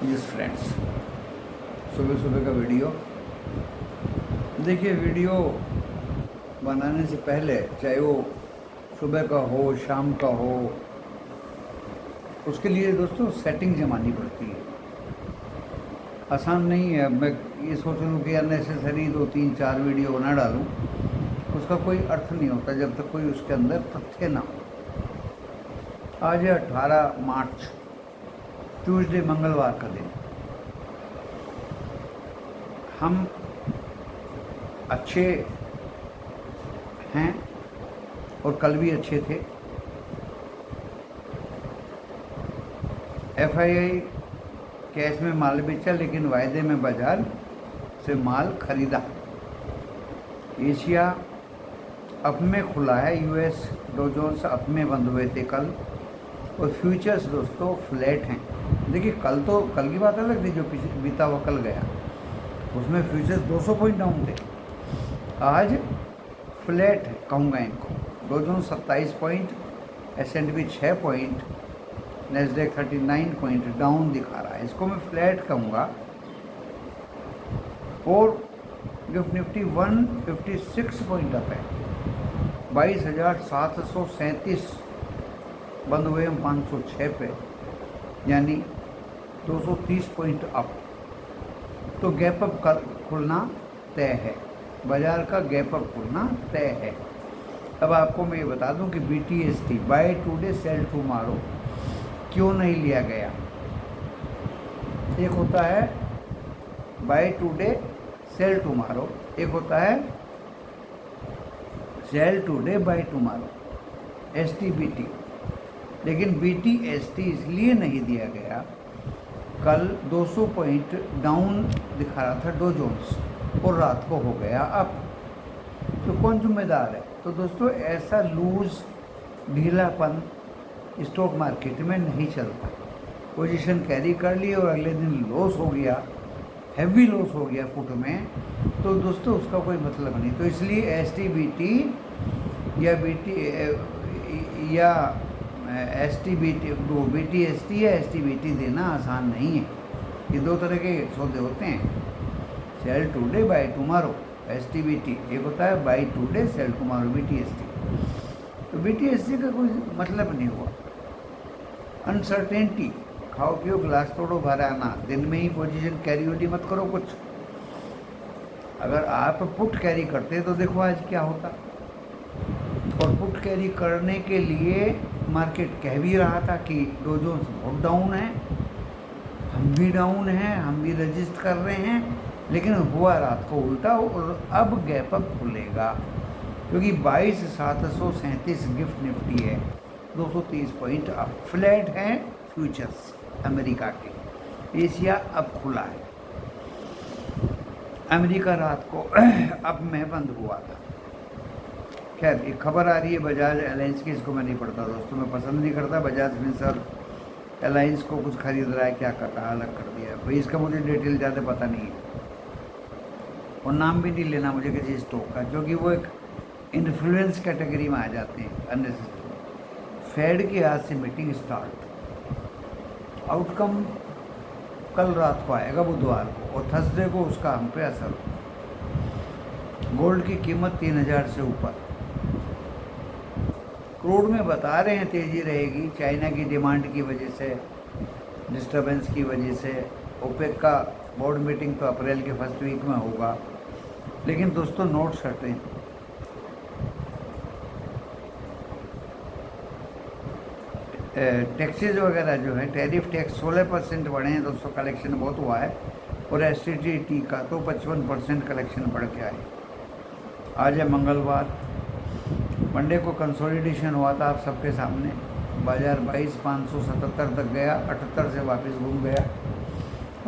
जिस फ्रेंड्स सुबह सुबह का वीडियो देखिए। वीडियो बनाने से पहले चाहे वो सुबह का हो शाम का हो, उसके लिए दोस्तों सेटिंग जमानी पड़ती है। आसान नहीं है। अब मैं ये सोच लूँ कि अननेसेसरी 2 3 4 वीडियो बना डालूँ, उसका कोई अर्थ नहीं होता जब तक कोई उसके अंदर तथ्य ना हो। आज है 18 मार्च, ट्यूसडे, मंगलवार का दिन। हम अच्छे हैं और कल भी अच्छे थे। FII कैश में माल बेचा, लेकिन वायदे में बाजार से माल खरीदा। एशिया अप में खुला है, US डो जोन्स अप में बंद हुए थे कल, और फ्यूचर्स दोस्तों फ्लैट हैं। देखिए कल की बात अलग थी, जो बीता हुआ कल गया उसमें फ्यूचर्स 200 पॉइंट डाउन थे। आज फ्लैट कहूँगा इनको। Dow Jones 27 point, S&P 6 point, Nasdaq 39 point down दिखा रहा है। इसको मैं फ्लैट कहूँगा। और गिफ्ट निफ्टी 156 पॉइंट अप है, 22,737 बंद हुए हम 506 पे, यानी 230 पॉइंट अप। तो गैप अप खुलना तय है, बाजार का गैप अप खुलना तय है। अब आपको मैं ये बता दूं कि BTST buy today sell tomorrow क्यों नहीं लिया गया। एक होता है बाय टुडे सेल टुमारो, एक होता है sell today buy tomorrow, STBT। लेकिन BTST इसलिए नहीं दिया गया, कल 200 पॉइंट डाउन दिखा रहा था डो जोन्स और रात को हो गया अप। तो कौन जिम्मेदार है? तो दोस्तों ऐसा लूज ढीलापन स्टॉक मार्केट में नहीं चलता। पोजीशन कैरी कर ली और अगले दिन लॉस हो गया, हैवी लॉस हो गया पुट में, तो दोस्तों उसका कोई मतलब नहीं। तो इसलिए STBT या BTST या STBT देना आसान नहीं है। ये दो तरह के सौदे होते हैं, sell today buy tomorrow STBT, एक होता है buy today sell tomorrow BTST। तो BTST का कोई मतलब नहीं हुआ। अनसर्टेनिटी, खाओ पियो गिलास तोड़ो बाहर आना, दिन में ही पोजीशन कैरी वैरी मत करो कुछ। अगर आप पुट कैरी करते तो देखो आज क्या होता। और पुट कैरी करने के लिए मार्केट कह भी रहा था कि डो जोन्स बहुत डाउन है, हम भी डाउन हैं, हम भी रजिस्ट कर रहे हैं, लेकिन हुआ रात को उल्टा। और अब गैप अप खुलेगा क्योंकि 22,737 गिफ्ट निफ्टी है, 230 पॉइंट अप। फ्लैट है फ्यूचर्स अमेरिका के। एशिया अब खुला है, अमेरिका रात को अब में बंद हुआ था। खैर एक खबर आ रही है बजाज एलायंस की, इसको मैं नहीं पढ़ता दोस्तों, मैं पसंद नहीं करता। बजाज फिनसर्व एलायंस को कुछ खरीद रहा है, क्या कर रहा है, अलग कर दिया है भाई। इसका मुझे डिटेल ज़्यादा पता नहीं है और नाम भी नहीं लेना मुझे किसी स्टॉक का, क्योंकि वो एक इन्फ्लुएंस कैटेगरी में आ जाते हैं अननेसेसरी। फेड की आज से मीटिंग स्टार्ट, आउटकम कल रात को आएगा बुधवार को, और थर्सडे को उसका हम पे असर हो। गोल्ड की कीमत 3,000 से ऊपर। क्रूड में बता रहे हैं तेज़ी रहेगी, चाइना की डिमांड की वजह से, डिस्टर्बेंस की वजह से। ओपेक का बोर्ड मीटिंग तो अप्रैल के फर्स्ट वीक में होगा। लेकिन दोस्तों नोट सर्टेन, टैक्सेज वगैरह जो है, टैरिफ टैक्स 16% बढ़े हैं दोस्तों, कलेक्शन बहुत हुआ है। और STT का तो 55% कलेक्शन बढ़ के आए। आज है मंगलवार, मंडे को कंसोलिडेशन हुआ था आप सबके सामने, बाजार 22,577 तक गया, 78 से वापस घूम गया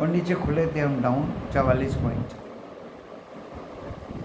और नीचे खुले थे हम डाउन 44 पॉइंट।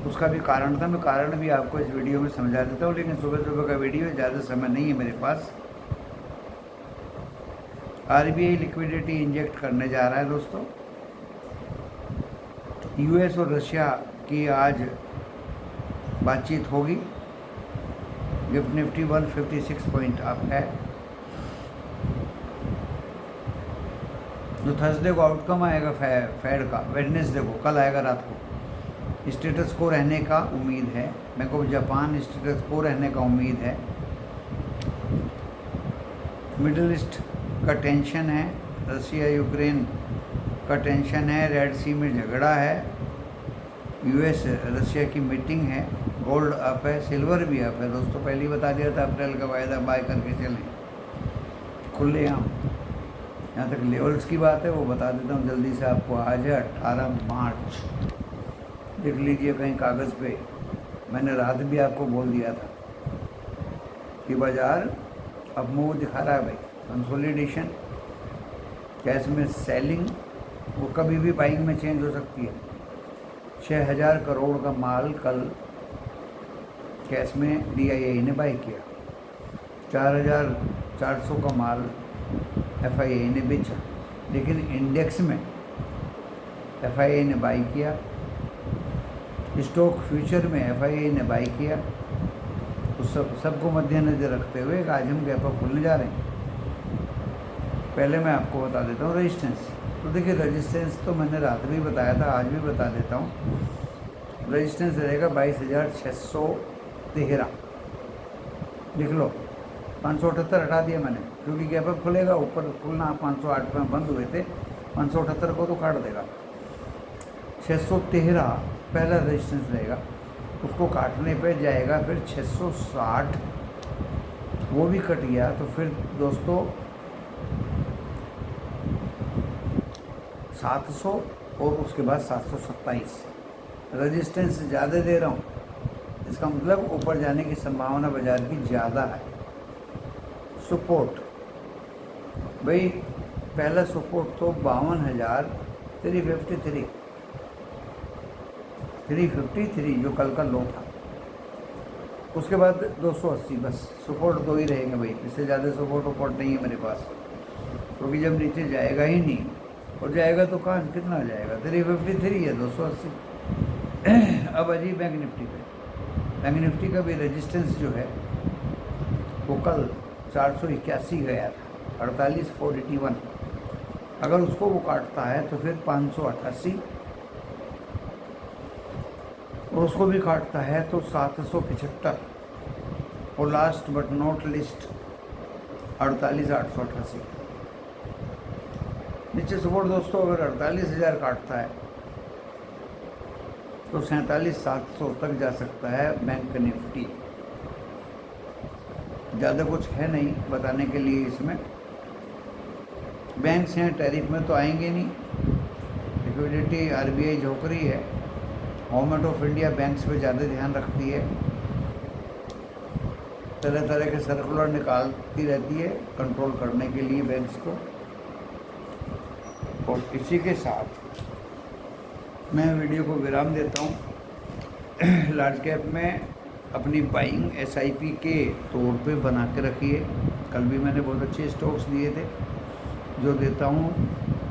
उसका भी कारण था, मैं कारण भी आपको इस वीडियो में समझा देता हूँ, लेकिन सुबह सुबह का वीडियो है, ज़्यादा समय नहीं है मेरे पास। RBI लिक्विडिटी इंजेक्ट करने जा रहा है दोस्तों। US और रशिया की आज बातचीत होगी। गिफ्ट निफ्टी 156 पॉइंट अप है। जो थर्सडे को आउटकम आएगा फेड का, वेडनेसडे को, कल आएगा रात को, स्टेटस को रहने का उम्मीद है। बैंक ऑफ जापान स्टेटस को रहने का उम्मीद है। मिडिल ईस्ट का टेंशन है, रशिया यूक्रेन का टेंशन है, रेड सी में झगड़ा है, यूएस रशिया की मीटिंग है, गोल्ड अप है, सिल्वर भी अप है दोस्तों। पहले ही बता दिया था अप्रैल का वायदा बाय करके चलें खुलेआम। यहाँ तक लेवल्स की बात है वो बता देता हूँ जल्दी से आपको। आज है 18 मार्च, लिख लीजिए कहीं कागज़ पे। मैंने रात भी आपको बोल दिया था कि बाज़ार अब मुँह दिखा रहा है भाई, कंसोलिडेशन, कैश में सेलिंग, वो कभी भी बाइंग में चेंज हो सकती है। 6000 करोड़ का माल कल कैश में DII ने बाई किया, 4400 का माल FII ने बेचा, लेकिन इंडेक्स में FII ने बाई किया, स्टॉक फ्यूचर में FII ने बाई किया। तो सबको मद्देनजर रखते हुए आज हम गैप अप खुलने जा रहे हैं। पहले मैं आपको बता देता हूँ रेजिस्टेंस। तो देखिए रेजिस्टेंस तो मैंने रात भी बताया था, आज भी बता देता हूँ। रेजिस्टेंस रहेगा 22,613, लिख लो। 578 हटा दिया मैंने क्योंकि गैप अप खुलेगा, ऊपर खुलना 508 में बंद हुए थे, 578 को तो काट देगा। 613 पहला रेजिस्टेंस रहेगा, उसको काटने पे जाएगा फिर 660, वो भी कट गया तो फिर दोस्तों 700 और उसके बाद 727। रेजिस्टेंस ज़्यादा दे रहा हूँ, इसका मतलब ऊपर जाने की संभावना बाज़ार की ज़्यादा है। सपोर्ट भाई, पहला सपोर्ट तो 52,353 जो कल का लो था। उसके बाद 280, बस सपोर्ट दो ही रहेंगे भाई, इससे ज़्यादा सपोर्ट नहीं है मेरे पास, क्योंकि जब नीचे जाएगा ही नहीं, और जाएगा तो कहाँ कितना जाएगा, 353 या 280। अब अजी बैंक निफ्टी पे, बैंक निफ्टी का भी रेजिस्टेंस जो है वो कल 481 गया था, 48,481। अगर उसको वो काटता है तो फिर 588, और उसको भी काटता है तो 775, और लास्ट बट नॉट लिस्ट 48,888। नीचे सपोर्ट दोस्तों अगर 48,000 काटता है तो 47,700 तक जा सकता है बैंक निफ्टी। ज़्यादा कुछ है नहीं बताने के लिए इसमें। बैंक्स हैं टैरिफ में तो आएंगे नहीं, लिक्विडिटी RBI झोंक रही है, गवर्नमेंट ऑफ इंडिया बैंक्स पे ज़्यादा ध्यान रखती है, तरह तरह के सर्कुलर निकालती रहती है कंट्रोल करने के लिए बैंक्स को। और इसी के साथ मैं वीडियो को विराम देता हूँ। लार्ज कैप में अपनी बाइंग SIP के तौर पे बना के रखिए। कल भी मैंने बहुत अच्छे स्टॉक्स दिए थे जो देता हूँ,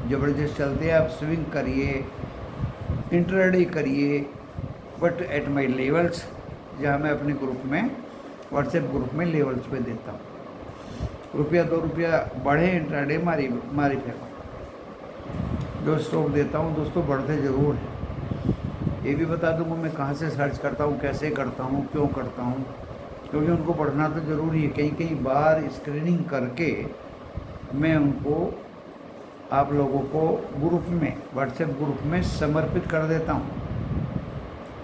ज़बरदस्त चलते हैं। आप स्विंग करिए, इंट्राडे करिए, बट एट माई लेवल्स, जहाँ मैं अपने ग्रुप में, व्हाट्सएप ग्रुप में लेवल्स पे देता हूँ। रुपया 2 रुपया बढ़े इंट्राडे मारी फेंको। जो स्टॉक देता हूँ दोस्तों बढ़ते ज़रूर हैं। ये भी बता दूँगा मैं कहाँ से सर्च करता हूँ, कैसे करता हूँ, क्यों करता हूँ, क्योंकि उनको बढ़ना तो ज़रूरी है। कई बार स्क्रीनिंग करके मैं उनको, आप लोगों को ग्रुप में, व्हाट्सएप ग्रुप में समर्पित कर देता हूँ,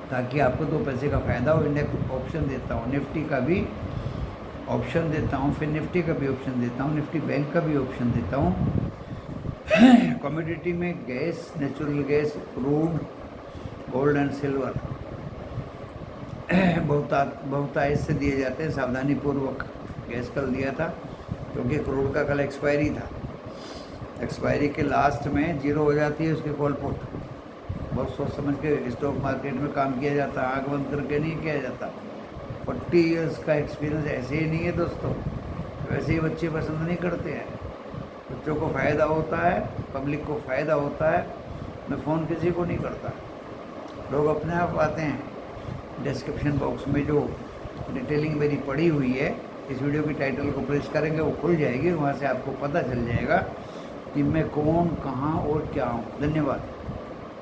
ताकि आपको 2 पैसे का फ़ायदा हो। इंडेक्स ऑप्शन देता हूँ, निफ्टी का भी ऑप्शन देता हूँ, फिर निफ्टी का भी ऑप्शन देता हूँ, निफ्टी बैंक का भी ऑप्शन देता हूँ। कमोडिटी में gas, natural gas, crude, gold and silver बहुतायत से दिए जाते हैं, सावधानी पूर्वक। गैस कल दिया था क्योंकि क्रूड का कल एक्सपायरी था, एक्सपायरी के लास्ट में 0 हो जाती है उसकी कॉल पुट। बहुत सोच समझ के स्टॉक मार्केट में काम किया जाता है, आँख बंद करके नहीं किया जाता। 40 ईयर्स का एक्सपीरियंस ऐसे ही नहीं है दोस्तों, वैसे ही बच्चे पसंद नहीं करते हैं। बच्चों को फ़ायदा होता है, पब्लिक को फ़ायदा होता है। मैं फ़ोन किसी को नहीं करता, लोग अपने आप आते हैं। डिस्क्रिप्शन बॉक्स में जो डिटेलिंग मेरी पड़ी हुई है, इस वीडियो की टाइटल को प्रेस करेंगे वो खुल जाएगी, वहाँ से आपको पता चल जाएगा कि मैं कौन, कहाँ और क्या हूँ। धन्यवाद।